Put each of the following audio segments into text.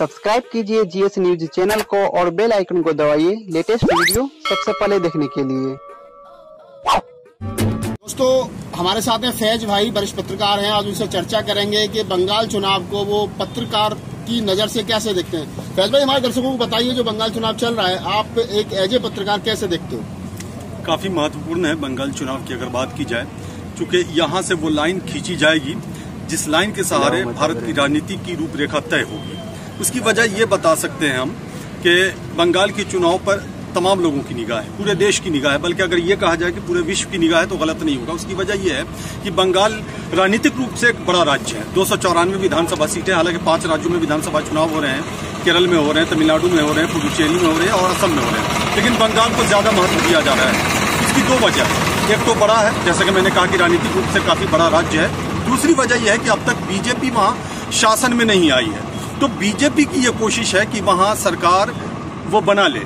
Subscribe कीजिए GS news channel को और बेल आइकन को दबाइए लेटेस्ट वीडियो सबसे पहले देखने के लिए। दोस्तों, हमारे साथ हैं फैज भाई, वरिष्ठ पत्रकार हैं। आज उनसे चर्चा करेंगे कि बंगाल चुनाव को वो पत्रकार की नजर से कैसे देखते हैं। फैज भाई, हमारे दर्शकों को बताइए, जो बंगाल चुनाव चल रहा है, आप एक एज ए पत्रकार कैसे देखते हो? काफी महत्वपूर्ण है बंगाल चुनाव की अगर बात की जाए, क्योंकि यहाँ से वो लाइन खींची जाएगी जिस लाइन के सहारे भारत की राजनीति की रूपरेखा तय होगी। उसकी वजह ये बता सकते हैं हम कि बंगाल के चुनाव पर तमाम लोगों की निगाह है, पूरे देश की निगाह है, बल्कि अगर ये कहा जाए कि पूरे विश्व की निगाह है तो गलत नहीं होगा। उसकी वजह यह है कि बंगाल राजनीतिक रूप से एक बड़ा राज्य है। 294 विधानसभा सीटें, हालांकि 5 राज्यों में विधानसभा चुनाव हो रहे हैं। केरल में हो रहे हैं, तमिलनाडु में हो रहे हैं, पुडुचेरी में हो रहे हैं और असम में हो रहे हैं, लेकिन बंगाल को ज्यादा महत्व दिया जा रहा है। इसकी 2 वजह है। एक तो बड़ा है, जैसा कि मैंने कहा कि राजनीतिक रूप से काफी बड़ा राज्य है। दूसरी वजह यह है कि अब तक बीजेपी वहां शासन में नहीं आई है, तो बीजेपी की यह कोशिश है कि वहां सरकार वो बना ले,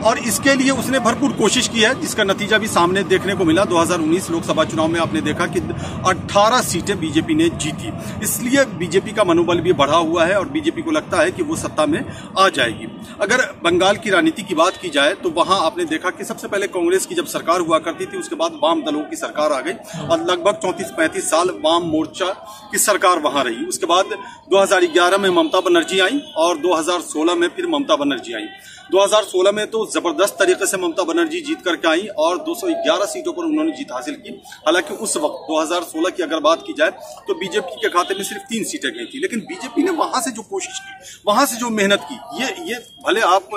और इसके लिए उसने भरपूर कोशिश की है, जिसका नतीजा भी सामने देखने को मिला। 2019 लोकसभा चुनाव में आपने देखा कि 18 सीटें बीजेपी ने जीती। इसलिए बीजेपी का मनोबल भी बढ़ा हुआ है और बीजेपी को लगता है कि वो सत्ता में आ जाएगी। अगर बंगाल की राजनीति की बात की जाए तो वहां आपने देखा कि सबसे पहले कांग्रेस की जब सरकार हुआ करती थी, उसके बाद वाम दलों की सरकार आ गई और लगभग 34-35 साल वाम मोर्चा की सरकार वहां रही। उसके बाद 2011 में ममता बनर्जी आई और 2016 में फिर ममता बनर्जी आई। 2016 में तो जबरदस्त तरीके से ममता बनर्जी जीत करके आई और 211 सीटों पर उन्होंने जीत हासिल की। हालांकि उस वक्त 2016 की अगर बात की जाए तो बीजेपी के खाते में सिर्फ 3 सीटें गई थी, लेकिन बीजेपी ने वहां से जो कोशिश की, वहां से जो मेहनत की, ये भले आप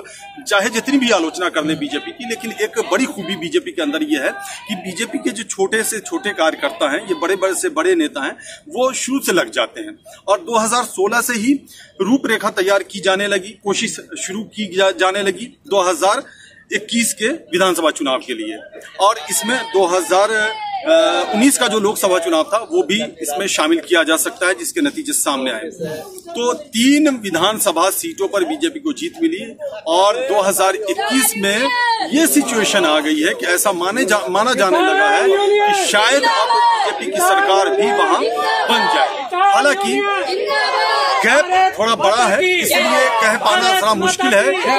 चाहे जितनी भी आलोचना कर लें बीजेपी की, लेकिन एक बड़ी खूबी बीजेपी के अंदर ये है कि बीजेपी के जो छोटे से छोटे कार्यकर्ता हैं, ये बड़े बड़े से बड़े नेता हैं, वो शुरू से लग जाते हैं और 2016 से ही रूपरेखा तैयार की जाने लगी, कोशिश शुरू की जाने लगी 2021 के विधानसभा चुनाव के लिए। और इसमें 2019 का जो लोकसभा चुनाव था वो भी इसमें शामिल किया जा सकता है, जिसके नतीजे सामने आए। तो 3 विधानसभा सीटों पर बीजेपी को जीत मिली और 2021 में ये सिचुएशन आ गई है कि ऐसा माना जाने लगा है कि शायद अब बीजेपी की सरकार भी वहां बन जाए। हालांकि गैप थोड़ा बड़ा है, इसलिए कह पाना थोड़ा मुश्किल है कि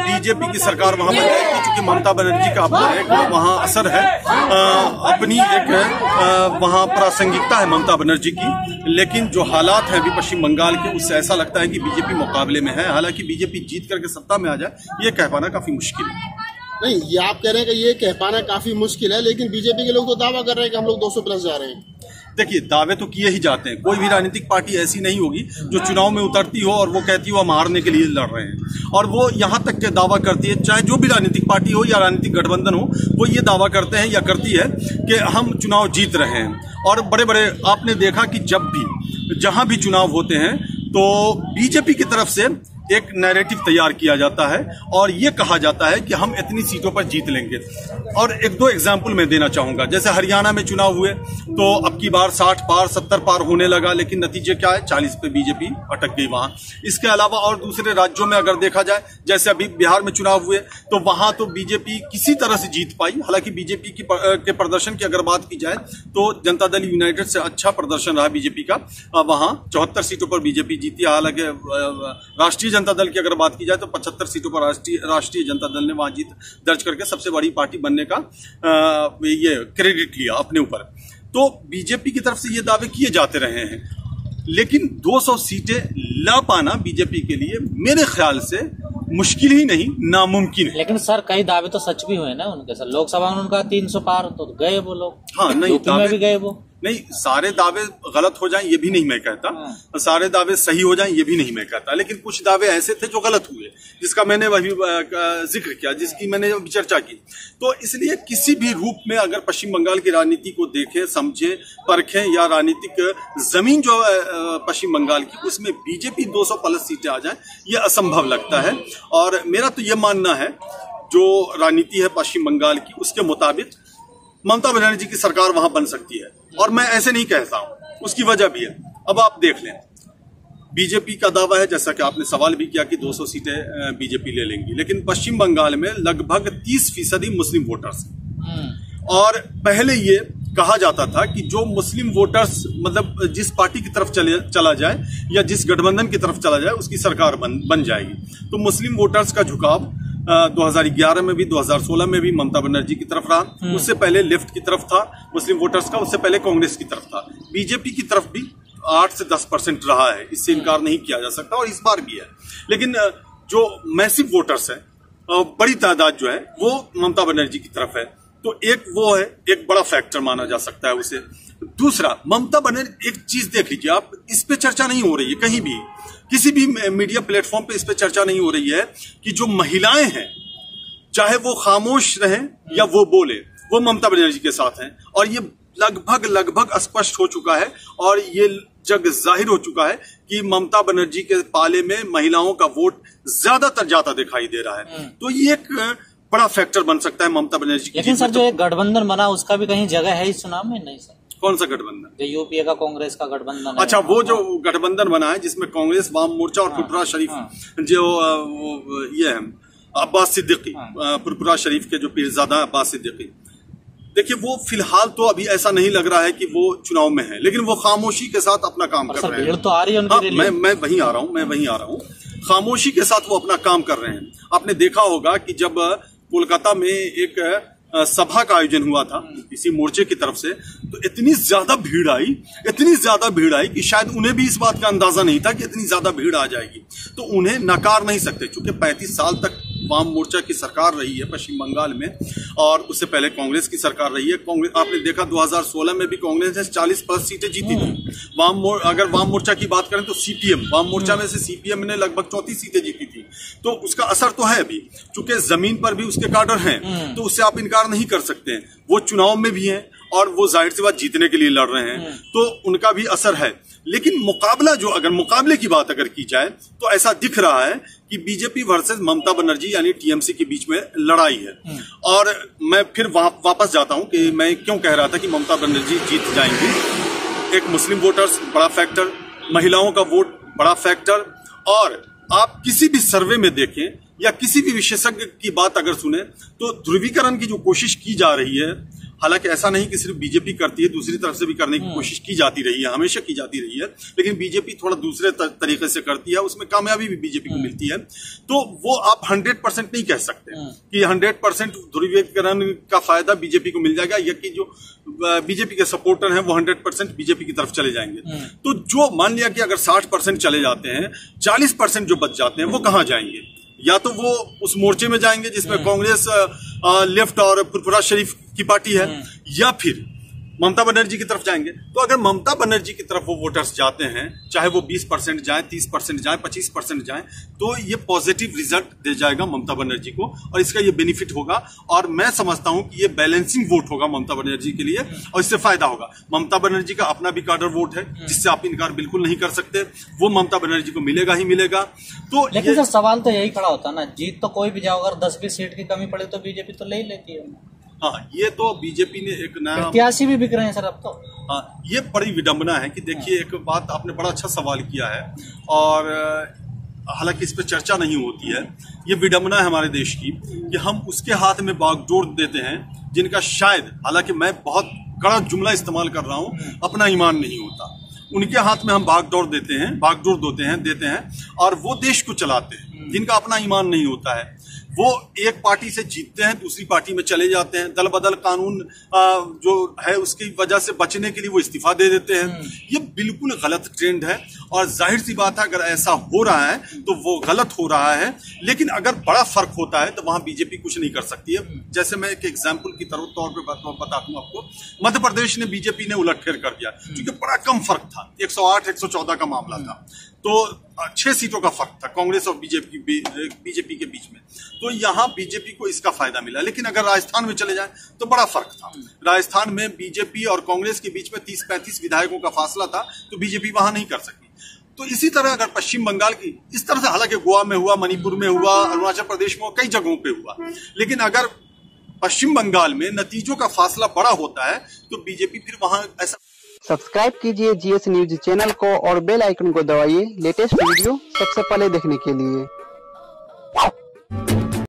बीजेपी की सरकार वहां बन जाएगी, क्योंकि ममता बनर्जी का अपना एक वहां असर है, अपनी एक वहां प्रासंगिकता है ममता बनर्जी की। लेकिन जो हालात हैं अभी पश्चिम बंगाल के, उससे ऐसा लगता है कि बीजेपी मुकाबले में है। हालांकि बीजेपी जीत करके सत्ता में आ जाए, ये कह पाना काफी मुश्किल है। नहीं, ये आप कह रहे हैं कि ये कह पाना काफी मुश्किल है, लेकिन बीजेपी के लोग तो दावा कर रहे हैं कि हम लोग 200 प्लस जा रहे हैं। देखिए, दावे तो किए ही जाते हैं। कोई भी राजनीतिक पार्टी ऐसी नहीं होगी जो चुनाव में उतरती हो और वो कहती हो हम हारने के लिए लड़ रहे हैं, और वो यहां तक के दावा करती है, चाहे जो भी राजनीतिक पार्टी हो या राजनीतिक गठबंधन हो, वो ये दावा करते हैं या करती है कि हम चुनाव जीत रहे हैं। और बड़े बड़े आपने देखा कि जब भी जहां भी चुनाव होते हैं तो बीजेपी की तरफ से एक नैरेटिव तैयार किया जाता है और ये कहा जाता है कि हम इतनी सीटों पर जीत लेंगे। और 1-2 एग्जाम्पल मैं देना चाहूंगा। जैसे हरियाणा में चुनाव हुए तो अब की बार 60 पार 70 पार होने लगा, लेकिन नतीजे क्या है, 40 पे बीजेपी अटक गई वहां। इसके अलावा और दूसरे राज्यों में अगर देखा जाए, जैसे अभी बिहार में चुनाव हुए तो वहां तो बीजेपी किसी तरह से जीत पाई। हालांकि बीजेपी के प्रदर्शन की अगर बात की जाए तो जनता दल यूनाइटेड से अच्छा प्रदर्शन रहा बीजेपी का। वहां 74 सीटों पर बीजेपी जीती। हालांकि राष्ट्रीय जनता दल की अगर बात की जाए तो 75 सीटों पर राष्ट्रीय जनता दल ने वहां जीत दर्ज करके सबसे बड़ी पार्टी बनने का ये क्रेडिट लिया अपने ऊपर। तो बीजेपी की तरफ से ये दावे किए जाते रहे हैं, लेकिन 200 सीटें ला पाना बीजेपी के लिए मेरे ख्याल से मुश्किल ही नहीं, नामुमकिन है। लेकिन सर, कई दावे तो सच भी हुए ना उनके सर। लोकसभा में उनका 300 पार तो गए वो लोग। हाँ, नहीं, यूपी में भी गए वो। नहीं, सारे दावे गलत हो जाएं ये भी नहीं मैं कहता, सारे दावे सही हो जाएं ये भी नहीं मैं कहता, लेकिन कुछ दावे ऐसे थे जो गलत हुए, जिसका मैंने वही जिक्र किया, जिसकी मैंने चर्चा की। तो इसलिए किसी भी रूप में अगर पश्चिम बंगाल की राजनीति को देखें, समझें, परखें, या राजनीतिक जमीन जो पश्चिम बंगाल की, उसमें बीजेपी 200 प्लस सीटें आ जाए, ये असंभव लगता है। और मेरा तो ये मानना है, जो राजनीति है पश्चिम बंगाल की, उसके मुताबिक ममता बनर्जी की सरकार वहां बन सकती है। और मैं ऐसे नहीं कहता हूं, उसकी वजह भी है। अब आप देख लें, बीजेपी का दावा है, जैसा कि आपने सवाल भी किया, कि 200 सीटें बीजेपी ले लेंगी, लेकिन पश्चिम बंगाल में लगभग 30% मुस्लिम वोटर्स हैं। और पहले ये कहा जाता था कि जो मुस्लिम वोटर्स मतलब जिस पार्टी की तरफ चला जाए या जिस गठबंधन की तरफ चला जाए उसकी सरकार बन जाएगी। तो मुस्लिम वोटर्स का झुकाव 2011 में भी 2016 में भी ममता बनर्जी की तरफ रहा। उससे पहले लेफ्ट की तरफ था मुस्लिम वोटर्स का, उससे पहले कांग्रेस की तरफ था। बीजेपी की तरफ भी 8 से 10% रहा है, इससे इनकार नहीं किया जा सकता और इस बार भी है। लेकिन जो मैसिव वोटर्स है, बड़ी तादाद जो है वो ममता बनर्जी की तरफ है। तो एक वो है, एक बड़ा फैक्टर माना जा सकता है उसे। दूसरा, ममता बनर्जी, एक चीज देख लीजिए आप, इस पे चर्चा नहीं हो रही है कहीं भी, किसी भी मीडिया प्लेटफॉर्म पे इस पे चर्चा नहीं हो रही है कि जो महिलाएं हैं, चाहे वो खामोश रहें या वो बोले, वो ममता बनर्जी के साथ हैं। और ये लगभग स्पष्ट हो चुका है और ये जग जाहिर हो चुका है कि ममता बनर्जी के पाले में महिलाओं का वोट ज्यादातर जाता दिखाई दे रहा है। तो ये एक बड़ा फैक्टर बन सकता है ममता बनर्जी की। लेकिन सर जो एक गठबंधन बना उसका भी कहीं जगह है इस चुनाव में? नहीं सर। कौन सा गठबंधन? जो यूपीए का कांग्रेस का गठबंधन है। अच्छा, वो जो गठबंधन बना है जिसमें कांग्रेस, वाम मोर्चा और पुरपुरा शरीफ जो ये है अब्बास सिद्दीकी, पुरपुरा शरीफ के जो पीरजादा अब्बास सिद्दीकी, देखिए वो फिलहाल तो अभी ऐसा नहीं लग रहा है कि वो चुनाव में है, लेकिन वो खामोशी के साथ अपना काम कर रहे हैं। तो आ रही है उनकी। मैं वहीं आ रहा हूँ। खामोशी के साथ वो अपना काम कर रहे हैं। आपने देखा होगा कि जब कोलकाता में एक सभा का आयोजन हुआ था किसी मोर्चे की तरफ से, तो इतनी ज्यादा भीड़ आई कि शायद उन्हें भी इस बात का अंदाजा नहीं था कि इतनी ज्यादा भीड़ आ जाएगी। तो उन्हें नकार नहीं सकते, क्योंकि 35 साल तक वाम मोर्चा की सरकार रही है पश्चिम बंगाल में और उससे पहले कांग्रेस की सरकार रही है। कांग्रेस, आपने देखा 2016 में भी कांग्रेस ने 40+ सीटें जीती थी। अगर वाम मोर्चा की बात करें तो सीपीएम, वाम मोर्चा में से सीपीएम ने लगभग 34 सीटें जीती थी। तो उसका असर तो है अभी, चूंकि जमीन पर भी उसके काडर हैं, तो उससे आप इनकार नहीं कर सकते हैं। वो चुनाव में भी हैं और वो जाहिर सी बात जीतने के लिए लड़ रहे हैं, तो उनका भी असर है। लेकिन मुकाबला जो, अगर मुकाबले की बात अगर की जाए तो ऐसा दिख रहा है कि बीजेपी वर्सेस ममता बनर्जी यानी टीएमसी के बीच में लड़ाई है। और मैं फिर वापस जाता हूं कि मैं क्यों कह रहा था कि ममता बनर्जी जीत जाएंगी। एक मुस्लिम वोटर्स बड़ा फैक्टर, महिलाओं का वोट बड़ा फैक्टर, और आप किसी भी सर्वे में देखें या किसी भी विशेषज्ञ की बात अगर सुने तो ध्रुवीकरण की जो कोशिश की जा रही है, हालांकि ऐसा नहीं कि सिर्फ बीजेपी करती है, दूसरी तरफ से भी करने की कोशिश की जाती रही है, हमेशा की जाती रही है, लेकिन बीजेपी थोड़ा दूसरे तरीके से करती है, उसमें कामयाबी भी बीजेपी को मिलती है। तो वो आप 100% नहीं कह सकते कि 100% ध्रुवीकरण का फायदा बीजेपी को मिल जाएगा या कि जो बीजेपी के सपोर्टर हैं वो 100% बीजेपी की तरफ चले जाएंगे। तो जो मान लिया कि अगर 60% चले जाते हैं, 40% जो बच जाते हैं वो कहां जाएंगे? या तो वो उस मोर्चे में जाएंगे जिसमें कांग्रेस, लेफ्ट और पुरपुरा शरीफ की पार्टी है, या फिर ममता बनर्जी की तरफ जाएंगे। तो अगर ममता बनर्जी की तरफ वो वोटर्स जाते हैं, चाहे वो 20% जाए, 30% जाए, 25% जाए, तो ये पॉजिटिव रिजल्ट दे जाएगा ममता बनर्जी को और इसका ये बेनिफिट होगा। और मैं समझता हूं कि ये बैलेंसिंग वोट होगा ममता बनर्जी के लिए और इससे फायदा होगा। ममता बनर्जी का अपना भी काडर वोट है जिससे आप इनकार बिल्कुल नहीं कर सकते, वो ममता बनर्जी को मिलेगा ही मिलेगा। तो लेकिन सर सवाल तो यही खड़ा होता है ना, जीत तो कोई भी जाओ, अगर 10-20 सीट की कमी पड़े तो बीजेपी तो ले ही लेती है। हाँ, ये तो बीजेपी ने एक नया प्रत्याशी भी बिक रहे हैं सर अब तो। हाँ, ये बड़ी विडंबना है कि देखिए, एक बात आपने बड़ा अच्छा सवाल किया है और हालांकि इस पर चर्चा नहीं होती है। ये विडंबना है हमारे देश की कि हम उसके हाथ में बागडोर देते हैं जिनका शायद, हालांकि मैं बहुत कड़ा जुमला इस्तेमाल कर रहा हूं, अपना ईमान नहीं होता। उनके हाथ में हम बागडोर देते हैं और वो देश को चलाते हैं जिनका अपना ईमान नहीं होता है। वो एक पार्टी से जीतते हैं, दूसरी पार्टी में चले जाते हैं, दल बदल कानून जो है उसकी वजह से बचने के लिए वो इस्तीफा दे देते हैं। ये बिल्कुल गलत ट्रेंड है और जाहिर सी बात है अगर ऐसा हो रहा है तो वो गलत हो रहा है। लेकिन अगर बड़ा फर्क होता है तो वहां बीजेपी कुछ नहीं कर सकती है। जैसे मैं एक एग्जाम्पल की तौर पर बता दूं आपको, मध्य प्रदेश ने बीजेपी ने उलटफेर कर दिया क्योंकि बड़ा कम फर्क था, 108-114 का मामला था, तो 6 सीटों का फर्क था कांग्रेस और बीजेपी के बीच में। तो यहां बीजेपी को इसका फायदा मिला। लेकिन अगर राजस्थान में चले जाएं तो बड़ा फर्क था। राजस्थान में बीजेपी और कांग्रेस के बीच में 30-35 विधायकों का फासला था, तो बीजेपी वहां नहीं कर सकी। तो इसी तरह अगर पश्चिम बंगाल की इस तरह से, हालांकि गोवा में हुआ, मणिपुर में हुआ, अरुणाचल प्रदेश में हुआ, कई जगहों पे हुआ, लेकिन अगर पश्चिम बंगाल में नतीजों का फासला बड़ा होता है तो बीजेपी फिर वहां ऐसा। सब्सक्राइब कीजिए जीएस न्यूज चैनल को और बेल आइकन को दबाइए लेटेस्ट वीडियो सबसे पहले देखने के लिए।